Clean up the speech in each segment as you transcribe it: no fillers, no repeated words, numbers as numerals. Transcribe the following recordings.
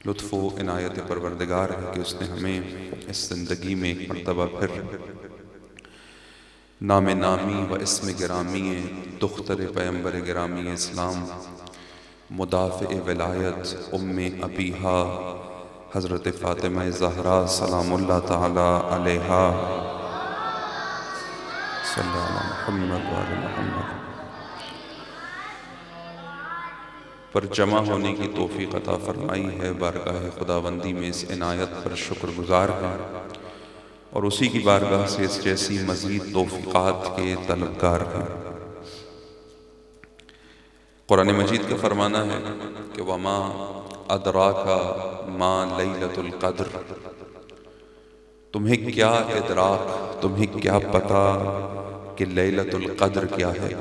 لطف و عنایت پروردگار ہے کہ اس نے ہمیں اس زندگی میں ایک مرتبہ پھر نام نامی و اسم گرامی دختر پیمبر گرامی اسلام مدافع ولایت ام ابیہا حضرت فاطمہ زہرا سلام اللہ تعالی علیہا صلی اللہ علیہ محمد وعلی محمد پر جمع ہونے کی توفیق عطا فرمائی ہے۔ بارگاہ خداوندی میں اس عنایت پر شکر گزار ہیں اور اسی کی بارگاہ سے اس جیسی مزید توفیقات کے طلبگار ہیں۔ قرآن مجید کا فرمانا ہے کہ وَمَا أَدْرَاكَ مَا لَيْلَةُ الْقَدْرِ، تمہیں کیا ادراک، تمہیں کیا پتا کہ لیلۃ القدر کیا ہے۔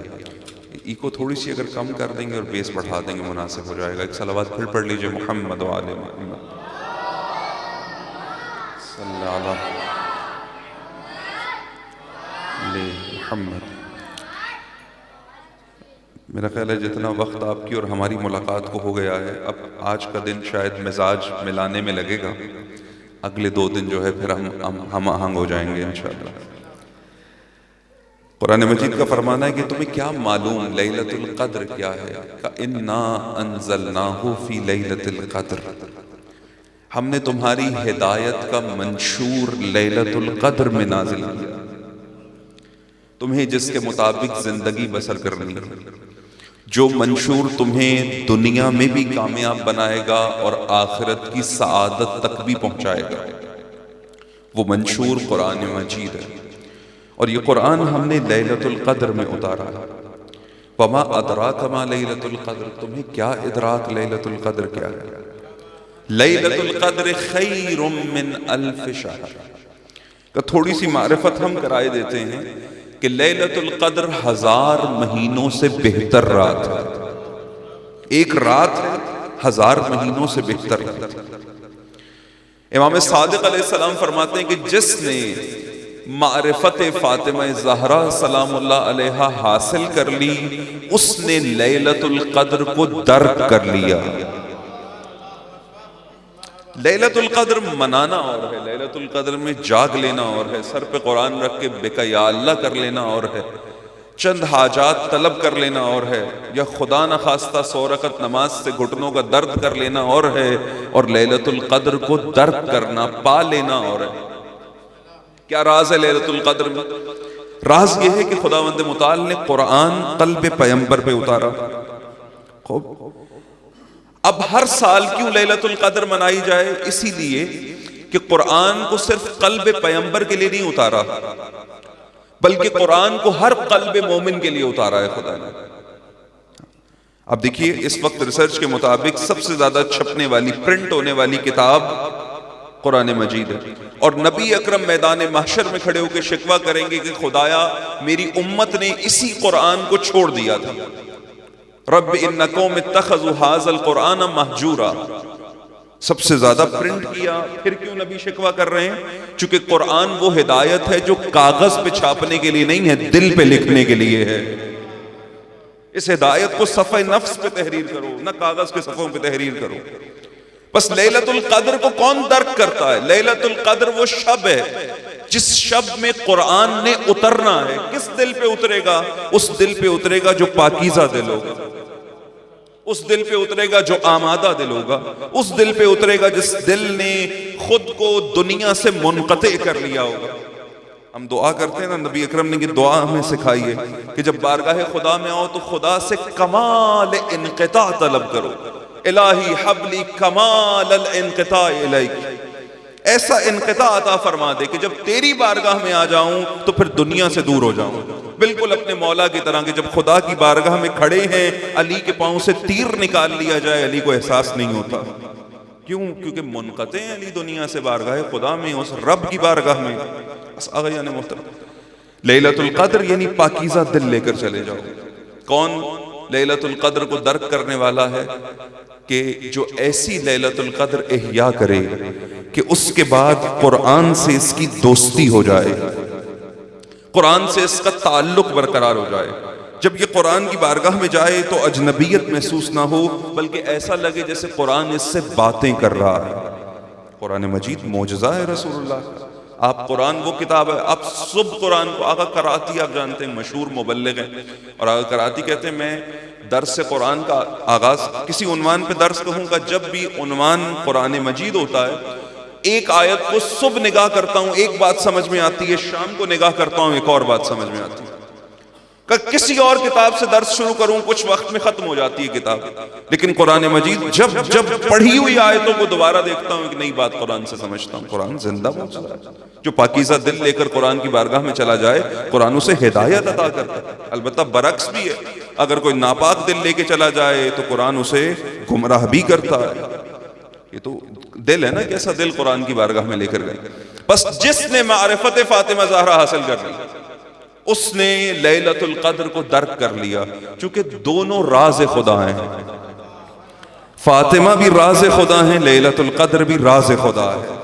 کو تھوڑی سی اگر کم کر دیں گے اور بیس بڑھا دیں گے مناسب ہو جائے گا۔ ایک صلوات پھر پڑھ لیجئے محمد وآل محمد صلی اللہ علیہ محمد۔ میرا خیال ہے جتنا وقت آپ کی اور ہماری ملاقات کو ہو گیا ہے، اب آج کا دن شاید مزاج ملانے میں لگے گا، اگلے 2 دن جو ہے پھر ہم آہنگ ہو جائیں گے انشاءاللہ۔ قرآن مجید کا فرمانا ہے کہ تمہیں کیا معلوم لیلۃ القدر کیا ہے؟ اِنَّا أَنزَلْنَاهُ فِي لَيْلَةِ الْقَدْرِ، ہم نے تمہاری ہدایت کا منشور لیلۃ القدر میں نازل کیا، تمہیں جس کے مطابق زندگی بسر کرنی ہے، جو منشور تمہیں دنیا میں بھی کامیاب بنائے گا اور آخرت کی سعادت تک بھی پہنچائے گا، وہ منشور قرآن مجید ہے۔ اور یہ قرآن ہم نے لیلۃ القدر میں اتارا ہے۔ وَمَا أَدْرَاكَ مَا لَيْلَةُ الْقَدْرِ، تمہیں کیا ادراک لیلۃ القدر کیا ہے؟ لیلۃ القدر خیر من الف شہر، کہ تھوڑی سی معرفت ہم کرائے دیتے ہیں کہ لیلۃ القدر 1000 مہینوں سے بہتر رات ہے۔ ایک رات 1000 مہینوں سے بہتر رات ہے۔ امام صادق علیہ السلام فرماتے ہیں کہ جس نے معرفت فاطمہ زہرا سلام اللہ علیہا حاصل کر لی، اس نے لیلۃ القدر کو درک کر لیا۔ لیلۃ القدر منانا اور ہے، لیلۃ القدر میں جاگ لینا اور ہے، سر پہ قرآن رکھ کے بے یا اللہ کر لینا اور ہے، چند حاجات طلب کر لینا اور ہے، یا خدا نخواستہ 100 رکعت نماز سے گھٹنوں کا درد کر لینا اور ہے، اور لیلۃ القدر کو درک کرنا، پا لینا اور ہے۔ کیا راز ہے لیلۃ القدر میں؟ راز یہ ہے کہ خداوند متعال نے قرآن قلب پیمبر پہ اتارا۔ اب ہر سال کیوں لیلۃ القدر منائی جائے؟ اسی لیے کہ قرآن کو صرف قلب پیمبر کے لیے نہیں اتارا، بلکہ قرآن کو ہر قلب مومن کے لیے اتارا ہے خدا نے۔ اب دیکھیے اس وقت ریسرچ کے مطابق سب سے زیادہ چھپنے والی، پرنٹ ہونے والی کتاب قرآن مجید ہے، اور نبی اکرم میدان محشر میں کھڑے ہو کے شکوہ کریں گے کہ خدایا میری امت نے اسی قرآن کو چھوڑ دیا تھا۔ رب ان قوم اتخذوا ھذا القرآن مہجورا، سب سے زیادہ پرنٹ کیا، پھر کیوں نبی شکوہ کر رہے ہیں؟ چونکہ قرآن وہ ہدایت ہے جو کاغذ پہ چھاپنے کے لیے نہیں ہے، دل پہ لکھنے کے لیے ہے۔ اس ہدایت کو صفحہ نفس پہ تحریر کرو، نہ کاغذ کے صفحوں پہ تحریر کرو۔ بس لیلۃ القدر کو کون درک کرتا ہے؟ لیلۃ القدر وہ شب ہے جس شب میں قرآن نے اترنا ہے۔ کس دل پہ اترے گا؟ اس دل پہ اترے گا جو پاکیزہ دل ہوگا، اس دل پہ اترے گا جو آمادہ دل ہوگا، اس دل پہ اترے گا جس دل نے خود کو دنیا سے منقطع کر لیا ہوگا۔ ہم دعا کرتے ہیں نا، نبی اکرم نے یہ دعا ہمیں سکھائی ہے کہ جب بارگاہ خدا میں آؤ تو خدا سے کمال انقطاع طلب کرو۔ الہی حبلی کمال الانقطاع الیک، ایسا انقطاع عطا فرما دے کہ جب تیری بارگاہ میں آ جاؤں تو پھر دنیا سے دور ہو جاؤں، بالکل اپنے مولا کی طرح کہ جب خدا کی بارگاہ میں کھڑے ہیں علی کے پاؤں سے تیر نکال لیا جائے، علی کو احساس نہیں ہوتا۔ کیوں؟ کیونکہ منقطع ہیں علی دنیا سے، بارگاہ خدا میں، اس رب کی بارگاہ میں۔ بس آغایان محترم، لیلۃ القدر یعنی پاکیزہ دل لے کر چلے جاؤ۔ کون لیلۃ القدر کو درک کرنے والا ہے؟ کہ جو ایسی لیلۃ القدر احیا کرے کہ اس کے بعد قرآن سے اس کی دوستی ہو جائے، قرآن سے اس کا تعلق برقرار ہو جائے، جب یہ قرآن کی بارگاہ میں جائے تو اجنبیت محسوس نہ ہو، بلکہ ایسا لگے جیسے قرآن اس سے باتیں کر رہا ہے۔ قرآن مجید معجزہ ہے رسول اللہ کا۔ آپ قرآن وہ کتاب ہے، آپ صبح قرآن کو، آقا کراتی آپ جانتے ہیں مشہور مبلغ ہیں، اور آقا کراتی کہتے ہیں میں درس قرآن کا آغاز کسی عنوان پہ درس کہوں گا، جب بھی عنوان قرآن مجید ہوتا ہے ایک آیت کو صبح نگاہ کرتا ہوں ایک بات سمجھ میں آتی ہے، شام کو نگاہ کرتا ہوں ایک اور بات سمجھ میں آتی ہے، کہ کسی اور کتاب سے درس شروع کروں کچھ وقت میں ختم ہو جاتی ہے کتاب، لیکن قرآن مجید جب پڑھی ہوئی آیتوں کو دوبارہ دیکھتا ہوں ایک نئی بات قرآن سے سمجھتا ہوں۔ قرآن زندہ موجود ہے، جو پاکیزہ دل لے کر قرآن کی بارگاہ میں چلا جائے قرآن اسے ہدایت عطا کرتا ہے۔ البتہ برعکس بھی ہے، اگر کوئی ناپاک دل لے کے چلا جائے تو قرآن اسے گمراہ بھی کرتا ہے۔ یہ تو دل ہے نا، کیسا دل قرآن کی بارگاہ میں لے کر گئے۔ بس جس نے معرفت فاطمہ زہرا حاصل کر لی اس نے لیلۃ القدر کو درک کر لیا، چونکہ دونوں راز خدا ہیں، فاطمہ بھی راز خدا ہیں، لیلۃ القدر بھی راز خدا ہے۔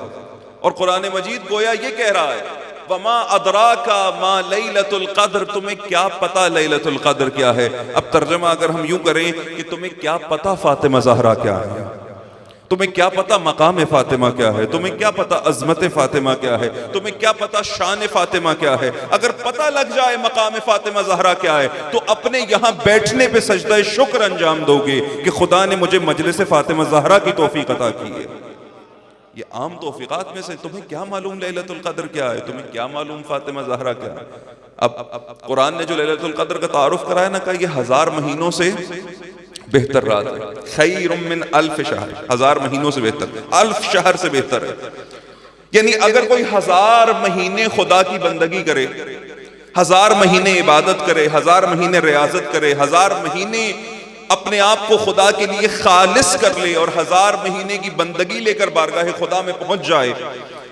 اور قرآن مجید گویا یہ کہہ رہا ہے وما ادراک ما لیلۃ القدر، تمہیں کیا پتا لیلۃ القدر کیا ہے۔ اب ترجمہ اگر ہم یوں کریں کہ تمہیں کیا پتا فاطمہ زہرا کیا ہے، تمہیں کیا پتا مقام فاطمہ کیا ہے، تمہیں کیا پتا عظمت فاطمہ کیا ہے، تمہیں کیا پتا شان فاطمہ کیا ہے۔ اگر پتہ لگ جائے مقام فاطمہ زہرا کیا ہے تو اپنے یہاں بیٹھنے پہ سجدہ شکر انجام دو گے کہ خدا نے مجھے مجلس فاطمہ زہرا کی توفیق عطا کی ہے۔ یہ عام توفیقات میں سے، تمہیں کیا معلوم لیلۃ القدر کیا ہے، تمہیں کیا معلوم فاطمہ زہرا کیا ہے۔ اب قرآن نے جو لیلۃ القدر کا تعارف کرایا نا، کہا یہ 1000 مہینوں سے بہتر رات ہے، خیر من 1000 شہر، 1000 مہینوں سے بہتر، 1000 شہر سے بہتر ہے۔ یعنی اگر کوئی 1000 مہینے خدا کی بندگی کرے، 1000 مہینے عبادت کرے، 1000 مہینے ریاضت کرے، 1000 مہینے اپنے آپ کو خدا کے لیے خالص کر لے اور 1000 مہینے کی بندگی لے کر بارگاہ خدا میں پہنچ جائے،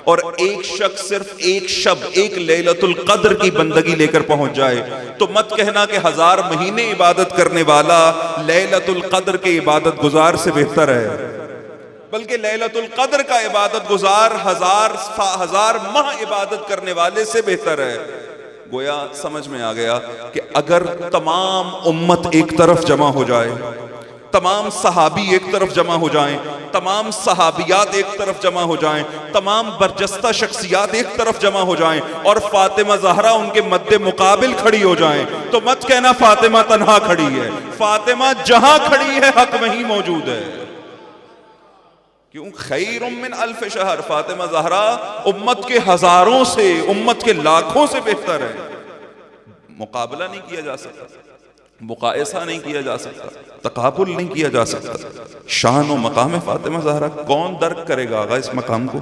اور ایک شخص صرف ایک شب ایک لیلۃ القدر کی بندگی لے کر پہنچ جائے، تو مت کہنا کہ 1000 مہینے عبادت کرنے والا لیلۃ القدر کے عبادت گزار سے بہتر ہے، بلکہ لیلۃ القدر کا عبادت گزار 1000 ماہ عبادت کرنے والے سے بہتر ہے۔ گویا سمجھ میں آ گیا کہ اگر تمام امت ایک طرف جمع ہو جائے، تمام صحابی ایک طرف جمع ہو جائیں، تمام صحابیات ایک طرف جمع ہو جائیں، تمام برجستہ شخصیات ایک طرف جمع ہو جائیں اور فاطمہ زہرا ان کے مد مقابل کھڑی ہو جائیں، تو مت کہنا فاطمہ تنہا کھڑی ہے، فاطمہ جہاں کھڑی ہے حق وہیں موجود ہے۔ کیوں؟ خیر من 1000 شہر، فاطمہ زہرا امت کے ہزاروں سے، امت کے لاکھوں سے بہتر ہے۔ مقابلہ نہیں کیا جا سکتا، مقایسہ نہیں کیا جا سکتا، تقابل نہیں کیا جا سکتا۔ شان و مقام فاطمہ زہرا کون درک کرے گا آغا اس مقام کو؟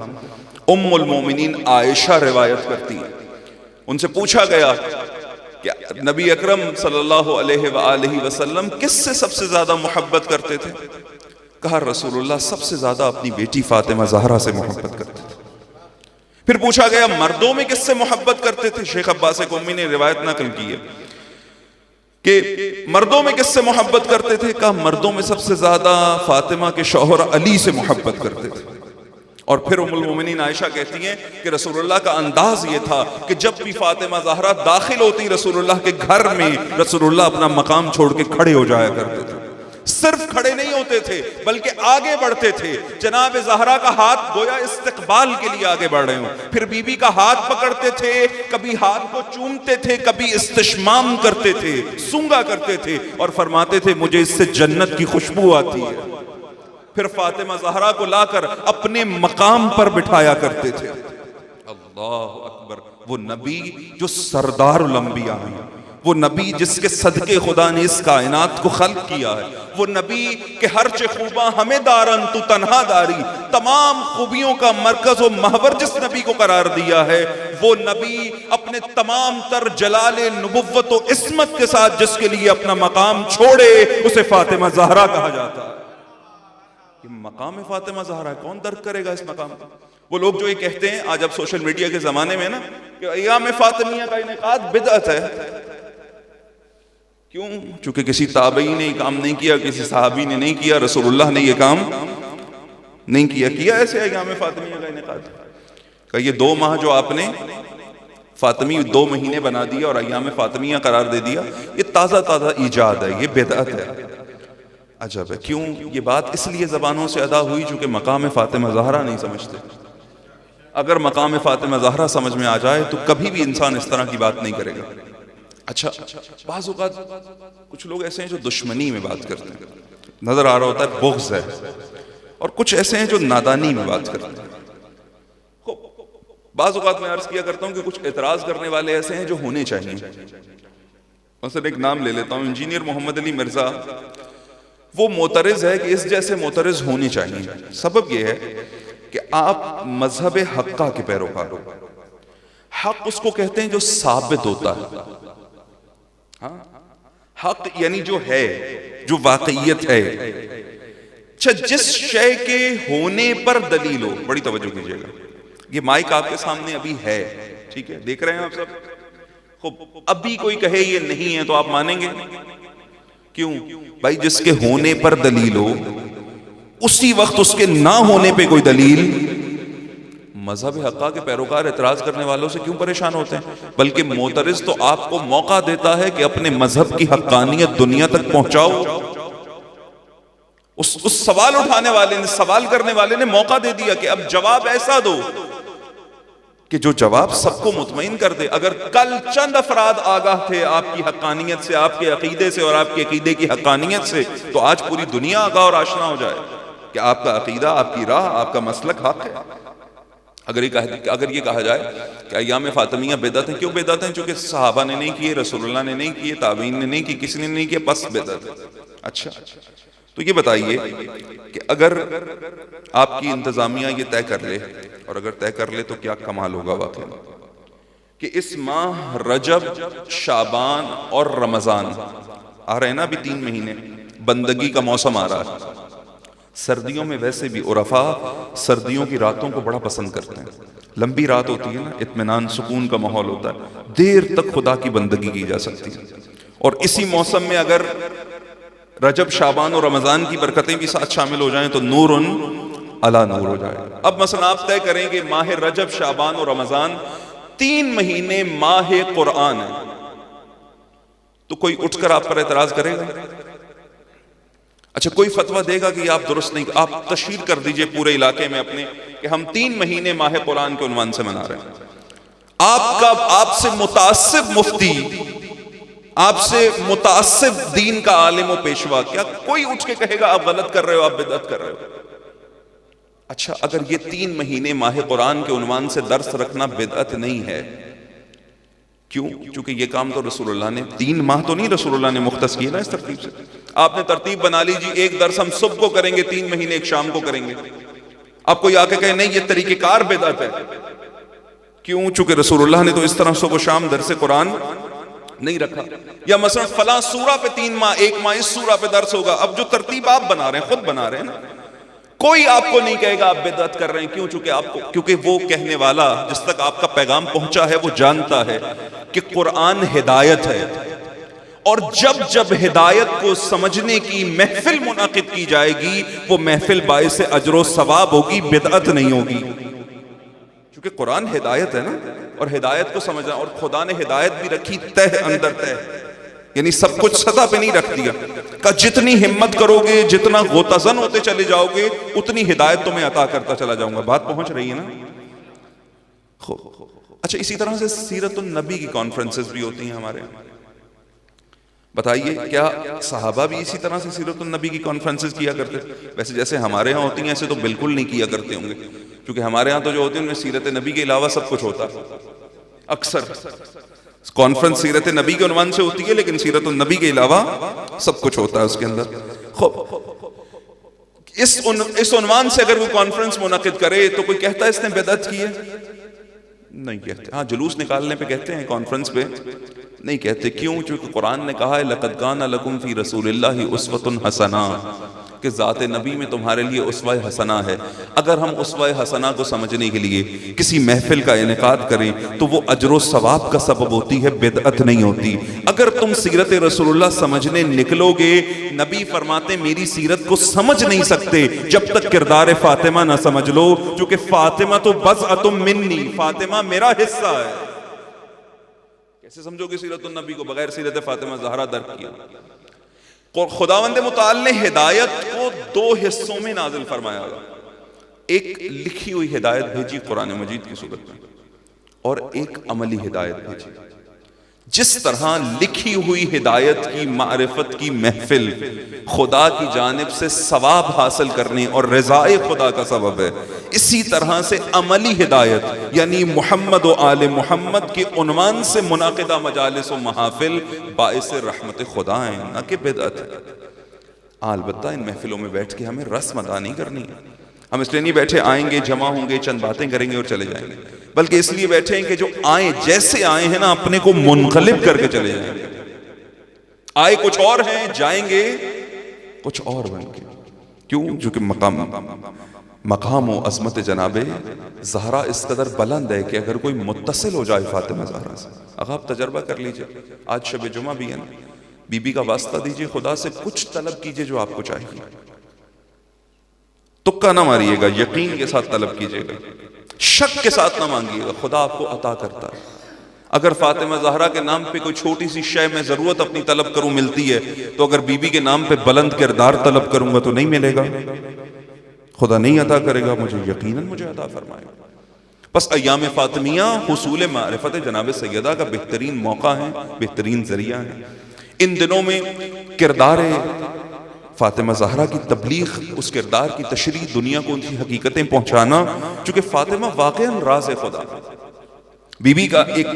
ام المومنین عائشہ روایت کرتی ہیں، ان سے پوچھا گیا کہ نبی اکرم صلی اللہ علیہ وآلہ وسلم کس سے سب سے زیادہ محبت کرتے تھے؟ کہا رسول اللہ سب سے زیادہ اپنی بیٹی فاطمہ زہرا سے محبت کرتے تھے۔ پھر پوچھا گیا مردوں میں کس سے محبت کرتے تھے؟ شیخ عباس قمی نے روایت نقل کی ہے کہ مردوں میں کس سے محبت کرتے تھے؟ کہا مردوں میں سب سے زیادہ فاطمہ کے شوہر علی سے محبت کرتے تھے۔ اور پھر ام المومنین عائشہ کہتی ہیں کہ رسول اللہ کا انداز یہ تھا کہ جب بھی فاطمہ زہرا داخل ہوتی رسول اللہ کے گھر میں، رسول اللہ اپنا مقام چھوڑ کے کھڑے ہو جایا کرتے تھے۔ صرف کھڑے نہیں ہوتے تھے بلکہ آگے بڑھتے تھے۔ جناب زہرا کا ہاتھ گویا استقبال کے لیے آگے بڑھ رہے ہوں، پھر بی بی کا ہاتھ پکڑتے تھے، کبھی ہاتھ کو چومتے تھے، کبھی استشمام کرتے تھے، سونگا کرتے تھے اور فرماتے تھے مجھے اس سے جنت کی خوشبو آتی ہے۔ پھر فاطمہ زہرا کو لا کر اپنے مقام پر بٹھایا کرتے تھے۔ اللہ اکبر! وہ نبی جو سردار الانبیاء ہیں، وہ نبی جس کے صدقے خدا نے اس کائنات کو خلق کیا ہے، وہ نبی کہ ہر چہ خوباں ہمیں دارن تو تنہا داری، تمام خوبیوں کا مرکز و محور جس نبی کو قرار دیا ہے، وہ نبی اپنے تمام تر جلال نبوت و عصمت کے ساتھ جس کے لیے اپنا مقام چھوڑے اسے فاطمہ زہرا کہا جاتا ہے۔ یہ مقام فاطمہ زہرا کون درک کرے گا اس مقام کو؟ وہ لوگ جو یہ کہتے ہیں آج اب سوشل میڈیا کے زمانے میں نا کہ ایام فاطمیہ کا انعقاد بدعت ہے، کیوں؟ چونکہ کسی تابعی نے یہ کام نہیں کیا، کسی صحابی نے نہیں کیا، رسول اللہ نے یہ کام نہیں کیا ایسے ایام فاطمیہ کا انعقاد۔ کہ یہ 2 ماہ جو آپ نے فاطمی 2 مہینے بنا دیا اور ایام فاطمیہ قرار دے دیا، یہ تازہ تازہ ایجاد ہے، یہ بدعت ہے۔ عجب ہے، کیوں یہ بات اس لیے زبانوں سے ادا ہوئی چونکہ مقام فاطمہ زہرا نہیں سمجھتے۔ اگر مقام فاطمہ زہرا سمجھ میں آ جائے تو کبھی بھی انسان اس طرح کی بات نہیں کرے گا۔ اچھا، بعض اوقات کچھ لوگ ایسے ہیں جو دشمنی میں بات کرتے ہیں، نظر آ رہا ہوتا ہے بغض ہے، اور کچھ ایسے ہیں جو نادانی میں بات کرتے ہیں۔ بعض اوقات میں عرض کیا کرتا ہوں کہ کچھ اعتراض کرنے والے ایسے ہیں جو ہونے چاہیے۔ مثلا ایک نام لے لیتا ہوں، انجینئر محمد علی مرزا، وہ معترض ہے کہ اس جیسے معترض ہونے چاہیے۔ سبب یہ ہے کہ آپ مذہب حقہ کے پیروکار ہو۔ حق اس کو کہتے ہیں جو ثابت ہوتا ہے، ہاں، حق یعنی جو ہے، جو واقعیت ہے۔ اچھا، جس شے کے ہونے پر دلیل ہو، بڑی توجہ کیجیے گا، یہ مائک آپ کے سامنے ابھی ہے، ٹھیک ہے، دیکھ رہے ہیں آپ سب، خوب، ابھی کوئی کہے یہ نہیں ہے تو آپ مانیں گے؟ کیوں بھائی؟ جس کے ہونے پر دلیل ہو، اسی وقت اس کے نہ ہونے پہ کوئی دلیل۔ مذہب حقہ کے پیروکار اعتراض کرنے والوں سے کیوں پریشان ہوتے ہیں؟ بلکہ معترض تو آپ کو موقع دیتا ہے کہ اپنے مذہب کی حقانیت دنیا تک پہنچاؤ۔ اس سوال اٹھانے والے نے، سوال کرنے والے نے موقع دے دیا کہ اب جواب ایسا دو کہ جو جواب سب کو مطمئن کر دے۔ اگر کل چند افراد آگاہ تھے آپ کی حقانیت سے، آپ کے عقیدے سے اور آپ کے عقیدے کی حقانیت سے، تو آج پوری دنیا آگاہ اور آشنا ہو جائے کہ آپ کا عقیدہ، آپ کی راہ، آپ کا مسلک حق ہے۔ اگر یہ کہا جائے کہ ایام فاطمیہ بدعت ہیں، کیوں بدعت ہیں؟ چونکہ صحابہ نے نہیں کیے، رسول اللہ نے نہیں کیے، تابعین نے نہیں کی، کسی نے نہیں کیے، پس بدعت ہے۔ اچھا، تو یہ بتائیے کہ اگر آپ کی انتظامیہ یہ طے کر لے، اور اگر طے کر لے تو کیا کمال ہوگا واقعی، کہ اس ماہ رجب، شعبان اور رمضان آ رہے ہیں نا، ابھی 3 مہینے بندگی کا موسم آ رہا ہے۔ سردیوں میں ویسے بھی عرفا سردیوں کی راتوں کو بڑا پسند کرتے ہیں، لمبی رات ہوتی ہے نا، اطمینان، سکون کا ماحول ہوتا ہے، دیر تک خدا کی بندگی کی جا سکتی ہے۔ اور اسی موسم میں اگر رجب، شعبان اور رمضان کی برکتیں بھی ساتھ شامل ہو جائیں تو نور علی نور ہو جائے۔ اب مثلا آپ طے کریں کہ ماہ رجب، شعبان اور رمضان 3 مہینے ماہ قرآن ہے، تو کوئی اٹھ کر آپ پر اعتراض کرے گا؟ اچھا، کوئی فتویٰ دے گا کہ یہ آپ درست نہیں؟ آپ تشہیر کر دیجئے پورے علاقے میں اپنے کہ ہم 3 مہینے ماہ قرآن کے عنوان سے منا رہے ہیں۔ آپ سے متعصب مفتی، آپ سے متعصب دین کا عالم و پیشوا، کیا کوئی اٹھ کے کہے گا آپ غلط کر رہے ہو، آپ بدعت کر رہے ہو؟ اچھا، اگر یہ 3 مہینے ماہ قرآن کے عنوان سے درس رکھنا بدعت نہیں ہے، کیوں؟ چونکہ یہ کام تو رسول اللہ نے 3 ماہ تو نہیں رسول اللہ نے مختص کیا نا اس ترتیب سے۔ آپ نے ترتیب بنا لی، جی ایک درس ہم صبح کو کریں گے، 3 مہینے ایک شام کو کریں گے۔ آپ کوئی آ کے کہے نہیں یہ طریقہ کار بدعت ہے، کیوں؟ چونکہ رسول اللہ نے تو اس طرح صبح و شام درس قرآن نہیں رکھا۔ یا مثلا فلاں سورہ پہ 3 ماہ، 1 ماہ اس سورہ پہ درس ہوگا۔ اب جو ترتیب آپ بنا رہے ہیں، خود بنا رہے ہیں نا، کوئی آپ کو نہیں کہے گا آپ بدعت کر رہے ہیں، کیوں؟ کیونکہ وہ کہنے والا جس تک آپ کا پیغام پہنچا ہے وہ جانتا ہے کہ قرآن ہدایت ہے، اور جب ہدایت کو سمجھنے کی محفل منعقد کی جائے گی، وہ محفل باعث اجر و ثواب ہوگی، بدعت نہیں ہوگی، کیونکہ قرآن ہدایت ہے نا، اور ہدایت کو سمجھنا، اور خدا نے ہدایت بھی رکھی تہ اندر تہ، یعنی سب کچھ سطح پہ نہیں رکھ دیا کہ جتنی ہمت کرو گے، جتنا غوطہ زن ہوتے چلے جاؤ گے، اتنی ہدایت تمہیں عطا کرتا چلا جاؤں گا۔ بات پہنچ رہی ہے نا؟ اچھا، اسی طرح سے سیرت النبی کی کانفرنسز بھی ہوتی ہیں ہمارے۔ بتائیے کیا صحابہ بھی اسی طرح سے سیرت النبی کی کانفرنسز کیا کرتے؟ ویسے جیسے ہمارے ہاں ہوتی ہیں ایسے تو بالکل نہیں کیا کرتے ہوں گے، کیونکہ ہمارے ہاں تو جو ہوتی ہیں ان میں سیرت نبی کے علاوہ سب کچھ ہوتا ہے۔ اکثر کانفرنس سیرت نبی کے عنوان سے ہوتی ہے، لیکن سیرت النبی کے علاوہ سب کچھ ہوتا ہے اس کے اندر۔ اس عنوان سے اگر کوئی کانفرنس منعقد کرے تو کوئی کہتا ہے اس نے بدعت کی ہے؟ نہیں کہتے۔ ہاں، جلوس نکالنے پہ کہتے ہیں، کانفرنس پہ نہیں کہتے۔ کیوں؟ چونکہ قرآن نے کہا ہے لَقَدْ كَانَ لَكُمْ فِي رَسُولِ اللَّهِ أُسْوَةٌ حَسَنَةٌ، کہ ذات نبی میں تمہارے لیے اسوہ حسنہ ہے۔ اگر ہم اسوہ حسنہ کو سمجھنے کے لیے کسی محفل کا انعقاد کریں تو وہ اجر و ثواب کا سبب ہوتی ہے، بدعت نہیں ہوتی۔ اگر تم سیرت رسول اللہ سمجھنے نکلو گے، نبی فرماتے میری سیرت کو سمجھ نہیں سکتے جب تک کردار فاطمہ نہ سمجھ لو، کیونکہ فاطمہ تو بضعۃ منی، فاطمہ میرا حصہ ہے۔ ایسے سمجھو کہ سیرت النبی کو بغیر سیرت فاطمہ زہرا درک کیا. خداوند متعال نے ہدایت کو دو حصوں میں نازل فرمایا. ایک لکھی ہوئی ہدایت بھیجی قرآن مجید کی صورت میں، اور ایک عملی ہدایت بھیجی. جس طرح لکھی ہوئی ہدایت کی معرفت کی محفل خدا کی جانب سے ثواب حاصل کرنے اور رضائے خدا کا سبب ہے، اسی طرح سے عملی ہدایت یعنی محمد و آل محمد کے عنوان سے منعقدہ مجالس و محافل باعث رحمت خدا ہیں، نہ کہ بدعت ہے. البتہ ان محفلوں میں بیٹھ کے ہمیں رسم ادا نہیں کرنی ہے. ہم اس لیے نہیں بیٹھے آئیں گے، جمع ہوں گے، چند باتیں کریں گے اور چلے جائیں گے، بلکہ اس لیے بیٹھے ہیں کہ جو آئیں جیسے آئے ہیں نا اپنے کو منقلب کر کے چلے جائیں گے. آئے کچھ اور ہیں، جائیں گے کچھ اور بن کے. کیوں؟ جو کہ مقام و عظمت جناب زہرا اس قدر بلند ہے کہ اگر کوئی متصل ہو جائے فاطمہ زہرا سے، اگر آپ تجربہ کر لیجئے، آج شب جمعہ بھی ہے نا، بی بی کا واسطہ دیجئے، خدا سے کچھ طلب کیجئے جو آپ کو چاہیے، تکا نہ ماریے گا، یقین کے ساتھ طلب کیجئے گا، شک کے ساتھ نہ مانگیے گا، خدا آپ کو عطا کرتا ہے. اگر فاطمہ زہرا کے نام پہ کوئی چھوٹی سی شے میں ضرورت اپنی طلب کروں ملتی ہے، تو اگر بی بی کے نام پہ بلند کردار طلب کروں گا تو نہیں ملے گا، خدا نہیں عطا کرے گا مجھے، یقیناً مجھے عطا فرمائے گا. بس ایام فاطمیہ حصول معرفت جناب سیدہ کا بہترین موقع ہے، بہترین ذریعہ ہے. ان دنوں میں کردار فاطمہ زہرا کی تبلیغ، اس کردار کی تشریح، دنیا کو ان کی حقیقتیں پہنچانا، چونکہ فاطمہ واقعاً راز خدا. بی بی کا ایک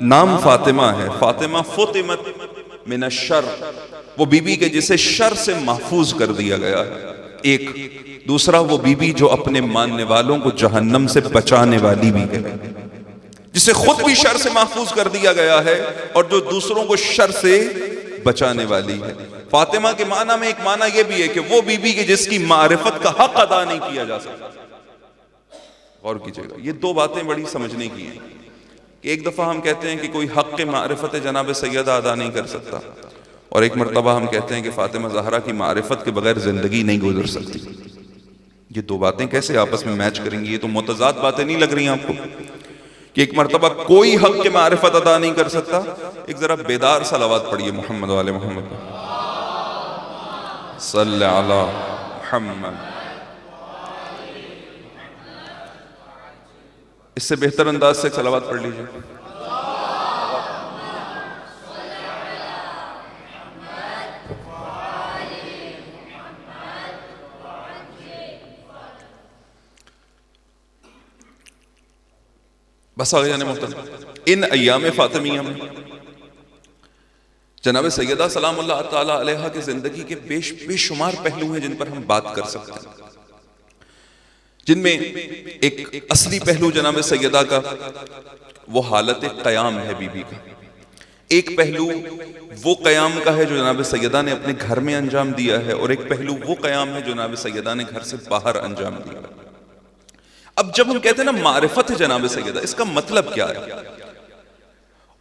نام فاطمہ ہے، فاطمہ فطمت من الشر، وہ بی بی کے جسے شر سے محفوظ کر دیا گیا ہے. ایک دوسرا وہ بی بی جو اپنے ماننے والوں کو جہنم سے بچانے والی بھی ہے، جسے خود بھی شر سے محفوظ کر دیا گیا ہے اور جو دوسروں کو شر سے بچانے والی ہے. فاطمہ کے معنی میں ایک معنی یہ بھی ہے کہ وہ بی بی کے جس کی معرفت کا حق ادا نہیں کیا جا سکتا. غور کیجئے گا، یہ دو باتیں بڑی سمجھنے کی ہیں کہ ایک دفعہ ہم کہتے ہیں کہ کوئی حق معرفت جناب سیدہ ادا نہیں کر سکتا، اور ایک مرتبہ ہم کہتے ہیں کہ فاطمہ زہرا کی معرفت کے بغیر زندگی نہیں گزر سکتی. یہ دو باتیں کیسے آپس میں میچ کریں گی؟ یہ تو متضاد باتیں نہیں لگ رہی ہیں آپ کو کہ ایک مرتبہ کوئی حق کے معرفت ادا نہیں کر سکتا. ایک ذرا بیدار صلوات پڑھیے محمد والے محمد صلی علی محمد. اس سے بہتر انداز سے صلوات پڑھ لیجیے. بس آگے جانے محترم، ان ایام فاطمیہ میں جناب سیدہ سلام اللہ تعالیٰ علیہا کی زندگی کے بے شمار پہلو ہیں جن پر ہم بات کر سکتے ہیں، جن میں ایک اصلی پہلو جناب سیدہ کا وہ حالت قیام ہے بی بی کا. ایک پہلو وہ قیام کا ہے جو جناب سیدہ نے اپنے گھر میں انجام دیا ہے، اور ایک پہلو وہ قیام ہے جو جناب سیدہ نے گھر سے باہر انجام دیا. اب جب ہم کہتے ہیں نا معرفت جناب سیدہ، اس کا مطلب کیا ہے؟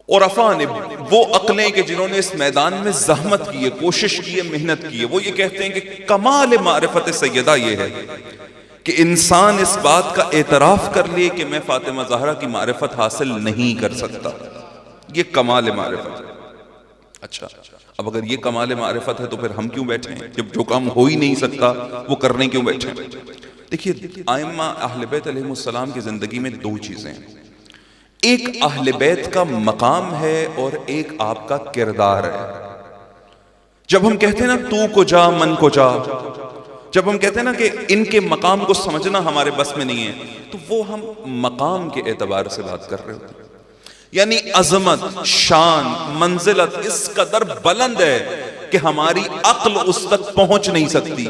عرفاء نے، وہ عقلیں کہ جنہوں نے اس میدان میں زحمت کی ہے، کوشش کی ہے، محنت کی ہے، وہ یہ کہتے ہیں کہ کمال معرفت سیدہ یہ ہے کہ انسان اس بات کا اعتراف کر لے کہ میں فاطمہ زہرا کی معرفت حاصل نہیں کر سکتا. یہ کمال معرفت ہے. اچھا، اب اگر یہ کمال معرفت ہے تو پھر ہم کیوں بیٹھے ہیں؟ جب جو کام ہو ہی نہیں سکتا وہ کرنے کیوں بیٹھے ہیں؟ دیکھیے، ائمہ اہل بیت علیہ السلام کی زندگی میں دو چیزیں ہیں. ایک اہل بیت کا مقام ہے اور ایک آپ کا کردار ہے. جب ہم کہتے ہیں نا تو کو جا من کو جا، جب ہم کہتے ہیں نا کہ ان کے مقام کو سمجھنا ہمارے بس میں نہیں ہے، تو وہ ہم مقام کے اعتبار سے بات کر رہے ہوتے ہیں. یعنی عظمت، شان، منزلت اس قدر بلند ہے کہ ہماری عقل اس تک پہنچ نہیں سکتی.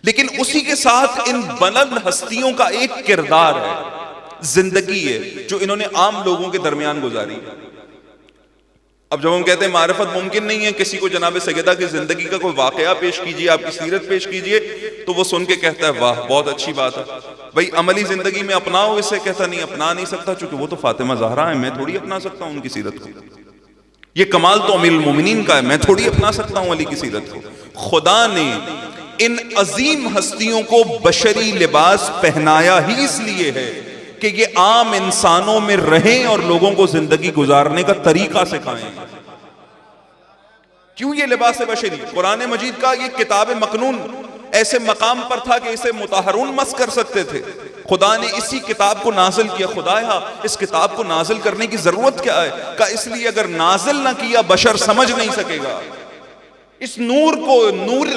لیکن اسی کے ساتھ ان بلند ہستیوں کا ایک کردار ہے، زندگی ہے جو انہوں نے عام لوگوں کے درمیان گزاری. اب جب ہم کہتے ہیں معرفت ممکن نہیں ہے، کسی کو جناب سیدہ کی زندگی کا کوئی واقعہ پیش کیجئے، آپ کی سیرت پیش کیجئے، تو وہ سن کے کہتا ہے واہ بہت اچھی بات ہے. بھئی عملی زندگی میں اپناؤ اسے، کہتا نہیں اپنا نہیں سکتا، چونکہ وہ تو فاطمہ زہرا ہے، میں تھوڑی اپنا سکتا ہوں ان کی سیرت کو. یہ کمال تو امیر المومنین کا ہے، میں تھوڑی اپنا سکتا ہوں علی کی سیرت کو. خدا نے ان عظیم ہستیوں کو بشری لباس پہنایا ہی اس لیے ہے کہ یہ عام انسانوں میں رہیں اور لوگوں کو زندگی گزارنے کا طریقہ سکھائیں۔ کیوں یہ لباس بشری؟ قرآن مجید کا یہ کتاب مکنون ایسے مقام پر تھا کہ اسے مطہرون مس کر سکتے تھے، خدا نے اسی کتاب کو نازل کیا۔ خدایا اس کتاب کو نازل کرنے کی ضرورت کیا ہے؟ کہ اس لیے اگر نازل نہ کیا بشر سمجھ نہیں سکے گا۔ اس نور کو،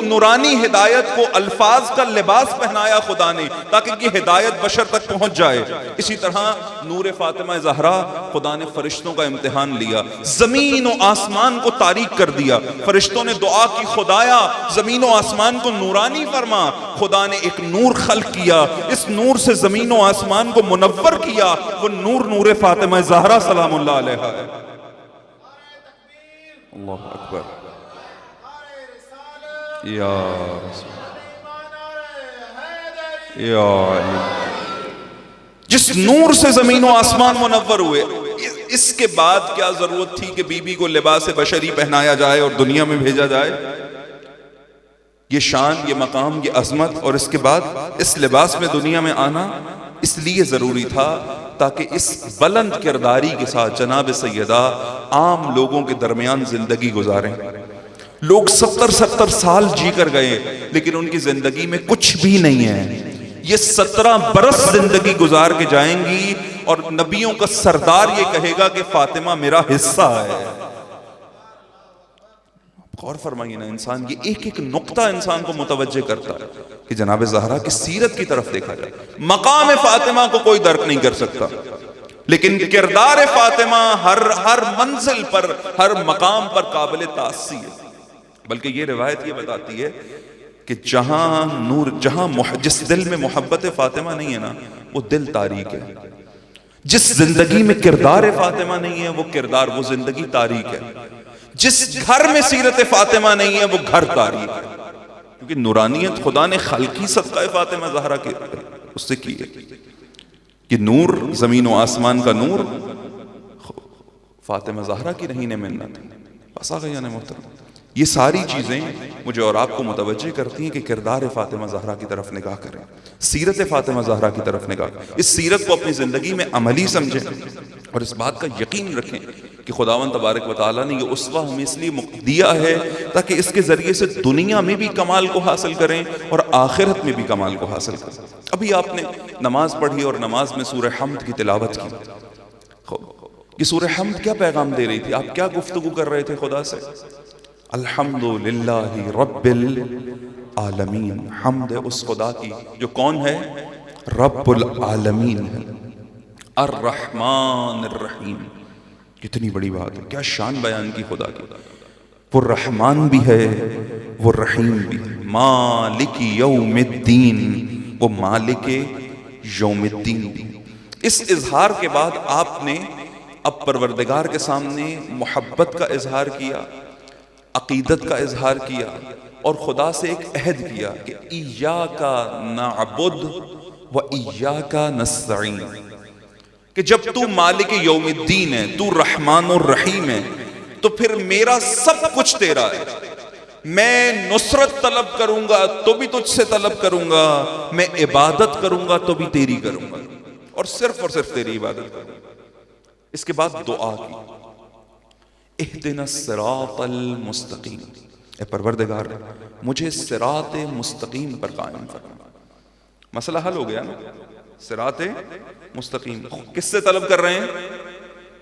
نورانی ہدایت کو الفاظ کا لباس پہنایا خدا نے تاکہ یہ ہدایت بشر تک پہنچ جائے۔ اسی طرح نور فاطمہ زہرا، خدا نے فرشتوں کا امتحان لیا، زمین و آسمان کو تاریک کر دیا۔ فرشتوں نے دعا کی، خدایا زمین و آسمان کو نورانی فرما۔ خدا نے ایک نور خلق کیا، اس نور سے زمین و آسمان کو منور کیا۔ وہ نور نور فاطمہ زہرا سلام اللہ علیہا ہے۔ اللہ اکبر یا رسول یا علی، جس نور سے زمین و آسمان منور ہوئے، اس کے بعد کیا ضرورت تھی کہ بی بی کو لباس بشری پہنایا جائے اور دنیا میں بھیجا جائے؟ یہ شان، یہ مقام، یہ عظمت، اور اس کے بعد اس لباس میں دنیا میں آنا اس لیے ضروری تھا تاکہ اس بلند کرداری کے ساتھ جناب سیدہ عام لوگوں کے درمیان زندگی گزاریں۔ لوگ 70 سال جی کر گئے لیکن ان کی زندگی میں کچھ بھی نہیں ہے۔ یہ 17 برس زندگی گزار کے جائیں گی اور نبیوں کا سردار یہ کہے گا کہ فاطمہ میرا حصہ ہے۔ غور فرمائیے نا، انسان یہ ایک ایک نقطہ انسان کو متوجہ کرتا ہے کہ جناب زہرا کی سیرت کی طرف دیکھا جائے۔ مقام فاطمہ کو کوئی درک نہیں کر سکتا، لیکن کردار فاطمہ ہر منزل پر، ہر مقام پر قابل تأسی ہے۔ بلکہ یہ روایت یہ بتاتی ہے کہ جس دل میں محبت فاطمہ نہیں ہے نا، وہ دل تاریک ہے۔ جس زندگی میں کردار فاطمہ نہیں ہے، وہ کردار، وہ زندگی تاریک ہے۔ جس گھر میں سیرت فاطمہ نہیں ہے، وہ گھر تاریک ہے۔ کیونکہ نورانیت خدا نے خلقی صدقہ فاطمہ زہرا کے اس سے کی ہے۔ کہ نور، زمین و آسمان کا نور فاطمہ زہرا کی رہین منت ہے۔ بس آ گئی محترم، یہ ساری چیزیں مجھے اور آپ کو متوجہ کرتی ہیں کہ کردار فاطمہ زہرا کی طرف نگاہ کریں، سیرت فاطمہ زہرا کی طرف نگاہ کریں، اس سیرت کو اپنی زندگی میں عملی سمجھیں اور اس بات کا یقین رکھیں کہ خداوند تبارک و تعالیٰ نے یہ اسوہ ہمیں اس لیے دیا ہے تاکہ اس کے ذریعے سے دنیا میں بھی کمال کو حاصل کریں اور آخرت میں بھی کمال کو حاصل کریں۔ ابھی آپ نے نماز پڑھی اور نماز میں سورہ حمد کی تلاوت کی۔ یہ سورہ حمد کیا پیغام دے رہی تھی؟ آپ کیا گفتگو کر رہے تھے خدا سے؟ الحمدللہ رب العالمین، حمد ہے اس خدا کی جو کون ہے؟ رب العالمین ہے، الرحمن الرحیم۔ کتنی بڑی بات ہے، کیا شان بیان کی خدا کی۔ وہ رحمان بھی ہے، وہ رحیم بھی ہے۔ مالک یوم الدین، وہ مالک یوم الدین بھی۔ اس اظہار کے بعد آپ نے اب پروردگار کے سامنے محبت کا اظہار کیا، عقیدت کا اظہار کیا اور خدا سے ایک عہد کیا کہ ایاک نعبد و ایاک نستعین، کہ جب تو مالک یوم الدین ہے، تو رحمان الرحیم ہے، تو پھر میرا سب کچھ تیرا ہے۔ میں نصرت طلب کروں گا تو بھی تجھ سے طلب کروں گا، میں عبادت کروں گا تو بھی تیری کروں گا، اور صرف تیری عبادت کروں گا۔ اس کے بعد دعا کی، اہدنا الصراط المستقیم، اے پروردگار مجھے صراط مستقیم پر قائم فرما۔ مسئلہ حل ہو گیا نا، صراط مستقیم۔ کس سے طلب کر رہے ہیں؟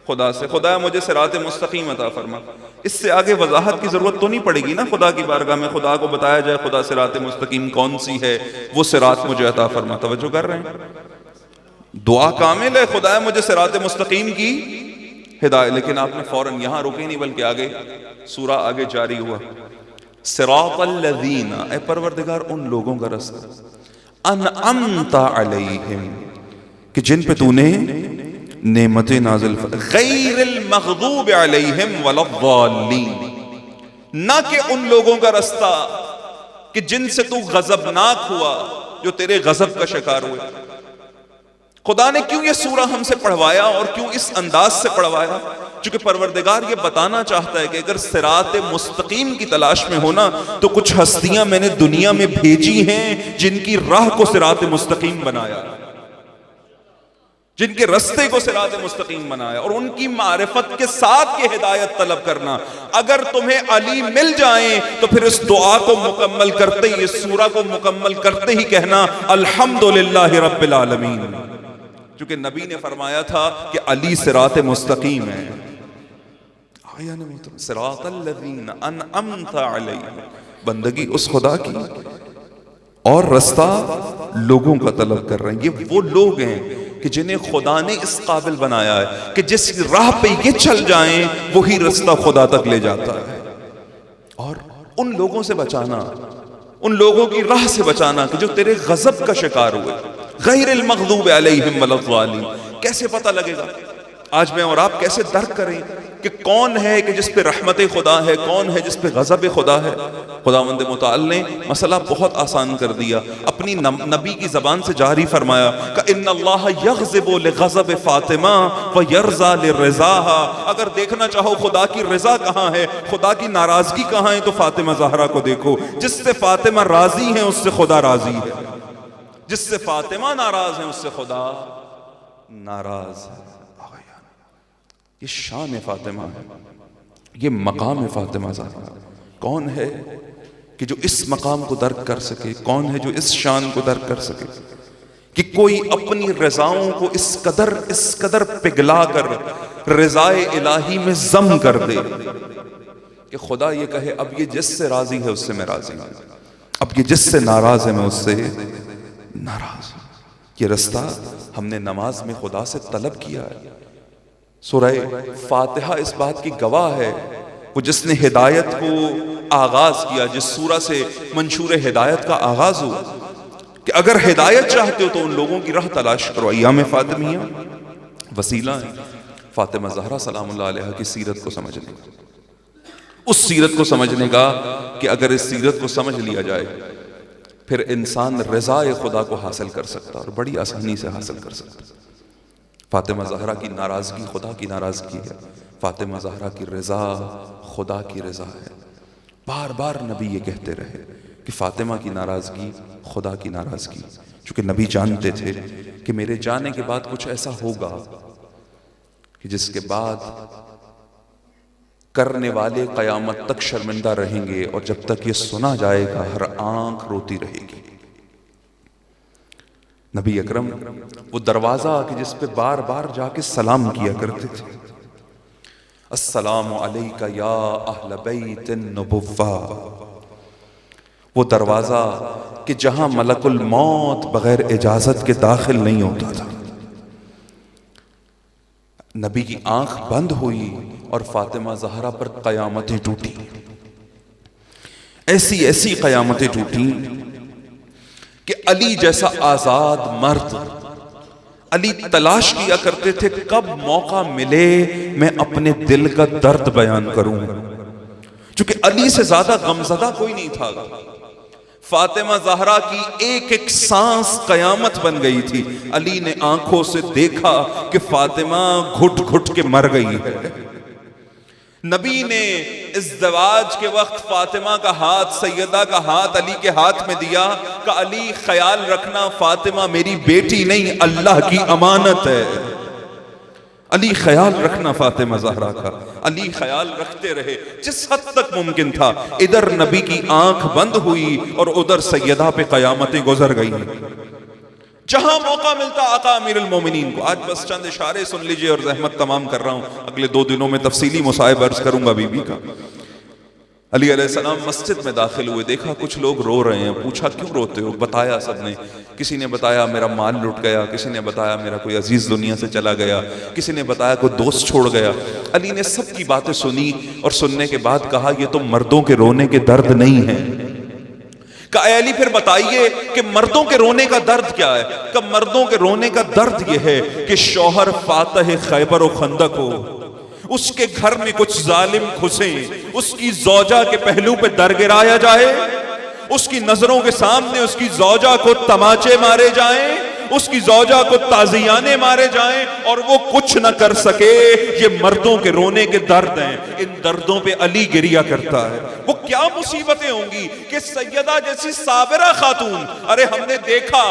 خدا سے۔ خدا مجھے صراط مستقیم عطا فرما۔ اس سے آگے وضاحت کی ضرورت تو نہیں پڑے گی نا، خدا کی بارگاہ میں خدا کو بتایا جائے خدا صراط مستقیم کون سی ہے، وہ صراط مجھے عطا فرما۔ توجہ کر رہے ہیں؟ دعا کامل ہے، خدا مجھے صراط مستقیم کی ہدایت، لیکن آپ نے فوراً یہاں رکے نہیں بلکہ آگے سورہ آگے جاری ہوا، صراط الذین، اے پروردگار ان لوگوں کا راستہ، انعمت علیہم، کہ جن پہ تو نے نعمتیں نازل غیر المغضوب علیہم ولا الضالین، نہ کہ ان لوگوں کا راستہ کہ جن سے تو غضبناک ہوا، جو تیرے غضب کا شکار ہوئے۔ خدا نے کیوں یہ سورہ ہم سے پڑھوایا اور کیوں اس انداز سے پڑھوایا؟ چونکہ پروردگار یہ بتانا چاہتا ہے کہ اگر صراط مستقیم کی تلاش میں ہونا تو کچھ ہستیاں میں نے دنیا میں بھیجی ہیں جن کی راہ کو صراط مستقیم بنایا۔ جن کے رستے کو صراط مستقیم بنایا، اور ان کی معرفت کے ساتھ یہ ہدایت طلب کرنا۔ اگر تمہیں علی مل جائیں تو پھر اس دعا کو مکمل کرتے ہی، اس سورہ کو مکمل کرتے ہی کہنا الحمدللہ رب العالمین، چونکہ نبی نے فرمایا تھا کہ علی صراط مستقیم ہے۔ صراط الذین انعمت علیہم، بندگی اس خدا کی، اور رستہ لوگوں کا طلب کر رہے ہیں۔ یہ وہ لوگ ہیں کہ جنہیں خدا نے اس قابل بنایا ہے کہ جس راہ پہ یہ چل جائیں وہی رستہ خدا تک لے جاتا ہے۔ اور ان لوگوں سے بچانا، ان لوگوں کی راہ سے بچانا کہ جو تیرے غضب کا شکار ہوئے، غیر المغضوب علیہم ولا الضالین۔ کیسے پتہ لگے گا؟ آج میں اور آپ کیسے درک کریں کہ کون ہے کہ جس پہ رحمت خدا ہے، کون ہے جس پہ غضب خدا ہے؟ خداوند متعال نے مسئلہ بہت آسان کر دیا، اپنی نبی کی زبان سے جاری فرمایا کہ ان اللہ یغضب لغضب فاطمہ ویرضی لرضاها۔ اگر دیکھنا چاہو خدا کی رضا کہاں ہے، خدا کی ناراضگی کہاں ہے، تو فاطمہ زہرا کو دیکھو۔ جس سے فاطمہ راضی ہیں اس سے خدا راضی ہے، جس سے فاطمہ ناراض ہیں اس سے خدا ناراض ہے۔ یہ شان فاطمہ ہے، یہ مقام فاطمہ زہرا۔ کون ہے کہ جو اس مقام کو درک کر سکے؟ کون ہے جو اس شان کو درک کر سکے کہ کوئی اپنی رضاؤں کو اس قدر پگھلا کر رضائے الہی میں ضم کر دے کہ خدا یہ کہے اب یہ جس سے راضی ہے اس سے میں راضی ہوں، اب یہ جس سے ناراض ہے میں اس سے ناراض ہوں۔ یہ رستہ ہم نے نماز میں خدا سے طلب کیا ہے۔ سورہ فاتحہ اس بات کی گواہ ہے، وہ جس نے ہدایت کو آغاز کیا، جس سورہ سے منشور ہدایت کا آغاز ہوا، کہ اگر ہدایت چاہتے ہو تو ان لوگوں کی راہ تلاش کرو۔ ایام فاطمیہ وسیلہ ہے فاطمہ زہرا سلام اللہ علیہا کی سیرت کو سمجھنے کا، اس سیرت کو سمجھنے کا کہ اگر اس سیرت کو سمجھ لیا جائے پھر انسان رضا خدا کو حاصل کر سکتا اور بڑی آسانی سے حاصل کر سکتا۔ فاطمہ زہرا کی ناراضگی خدا کی ناراضگی ہے، فاطمہ زہرا کی رضا خدا کی رضا ہے۔ بار بار نبی یہ کہتے رہے کہ فاطمہ کی ناراضگی خدا کی ناراضگی، چونکہ نبی جانتے تھے کہ میرے جانے کے بعد کچھ ایسا ہوگا کہ جس کے بعد کرنے والے قیامت تک شرمندہ رہیں گے، اور جب تک یہ سنا جائے گا ہر آنکھ روتی رہے گی۔ نبی اکرم وہ دروازہ کہ جس پہ بار بار جا کے سلام کیا کرتے تھے، السلام علیکہ یا اہل بیت النبوہ، وہ دروازہ کہ جہاں ملک الموت بغیر اجازت کے داخل نہیں ہوتا تھا۔ نبی کی آنکھ بند ہوئی اور فاطمہ زہرا پر قیامتیں ٹوٹی، ایسی ایسی قیامتیں ٹوٹی کہ علی جیسا آزاد مرد، علی تلاش کیا کرتے تھے کب موقع ملے میں اپنے دل کا درد بیان کروں، چونکہ علی سے زیادہ غمزدہ کوئی نہیں تھا۔ فاطمہ زہرا کی ایک ایک سانس قیامت بن گئی تھی۔ علی نے آنکھوں سے دیکھا کہ فاطمہ گھٹ گھٹ کے مر گئی ہے۔ نبی نے ازدواج کے وقت فاطمہ کا ہاتھ، سیدہ کا ہاتھ علی کے ہاتھ میں دیا کہ علی خیال رکھنا فاطمہ میری بیٹی نہیں اللہ کی امانت ہے، علی خیال رکھنا فاطمہ زہرا کا۔ علی خیال رکھتے رہے جس حد تک ممکن تھا۔ ادھر نبی کی آنکھ بند ہوئی اور ادھر سیدہ پہ قیامتیں گزر گئی۔ جہاں موقع ملتا آقا امیر المومنین کو، آج بس چند اشارے سن لیجئے اور زحمت تمام کر رہا ہوں، اگلے 2 دنوں میں تفصیلی مصائب عرض کروں گا بی بی کا۔ علی علیہ السلام مسجد میں داخل ہوئے، دیکھا کچھ لوگ رو رہے ہیں، پوچھا کیوں روتے ہو؟ بتایا سب نے، کسی نے بتایا میرا مال لٹ گیا، کسی نے بتایا میرا کوئی عزیز دنیا سے چلا گیا، کسی نے بتایا کوئی دوست چھوڑ گیا۔ علی نے سب کی باتیں سنی اور سننے کے بعد کہا یہ تو مردوں کے رونے کے درد نہیں ہیں۔ کہ اے علی پھر بتائیے کہ مردوں کے رونے کا درد کیا ہے؟ کہ مردوں کے رونے کا درد یہ ہے کہ شوہر فاتح خیبر و خندق ہو، اس کے گھر میں کچھ ظالم گھسیں، اس کی زوجہ کے پہلو پہ در گرایا جائے، اس کی نظروں کے سامنے اس کی زوجہ کو تماچے مارے جائیں، اس کی زوجہ کو تازیانے مارے جائیں اور وہ کچھ نہ کر سکے۔ یہ مردوں کے رونے کے درد ہیں، ان دردوں پہ علی گریا کرتا ہے۔ وہ کیا مصیبتیں ہوں گی کہ سیدہ جیسی صابرہ خاتون، ارے ہم نے دیکھا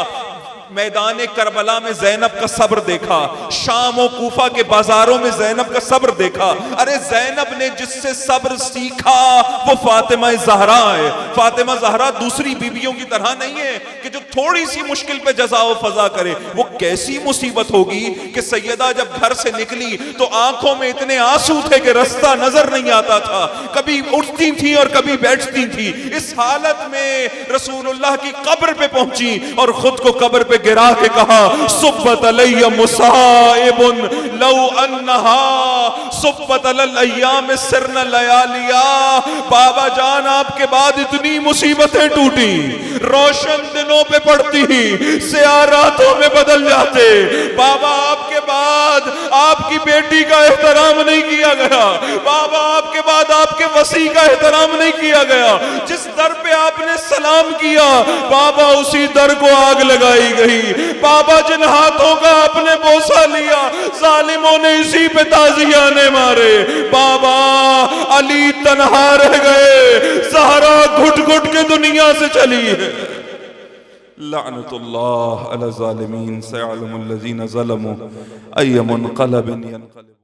میدان کربلا میں زینب کا صبر دیکھا، شام و کوفہ کے بازاروں میں زینب کا صبر دیکھا۔ ارے زینب نے جس سے صبر سیکھا وہ فاطمہ زہرا ہے۔ فاطمہ زہرا دوسری بیویوں کی طرح نہیں ہے کہ جو تھوڑی سی مشکل پہ جزا و فضا کرے۔ وہ کیسی مصیبت ہوگی کہ سیدہ جب گھر سے نکلی تو آنکھوں میں اتنے آنسو تھے کہ رستہ نظر نہیں آتا تھا، کبھی اٹھتی تھی اور کبھی بیٹھتی تھی۔ اس حالت میں رسول اللہ کی قبر پہ پہنچی اور خود کو قبر پہ گرا کے کہا صبت علی مصائب لو انہا صبت علی الایام سرن لیالیا۔ بابا جان آپ کے بعد اتنی مصیبتیں ٹوٹی، روشن دنوں پہ پڑتی سیاہ راتوں میں بدل جاتے۔ بابا آپ کے بعد آپ کی بیٹی کا احترام نہیں کیا گیا، بابا آپ کے بعد آپ کے وصی کا احترام نہیں کیا گیا۔ جس در پہ آپ نے سلام کیا بابا اسی در کو آگ لگائی گئی۔ بابا جن ہاتھوں کا آپ نے بوسہ لیا ظالموں نے اسی پہ تازیانے مارے۔ بابا علی تنہا رہ گئے، زہرا گھٹ گھٹ کے دنیا سے چلی ہے۔ لعنت اللہ علی الظالمین، سيعلم الذین ظلموا أي منقلب ينقلب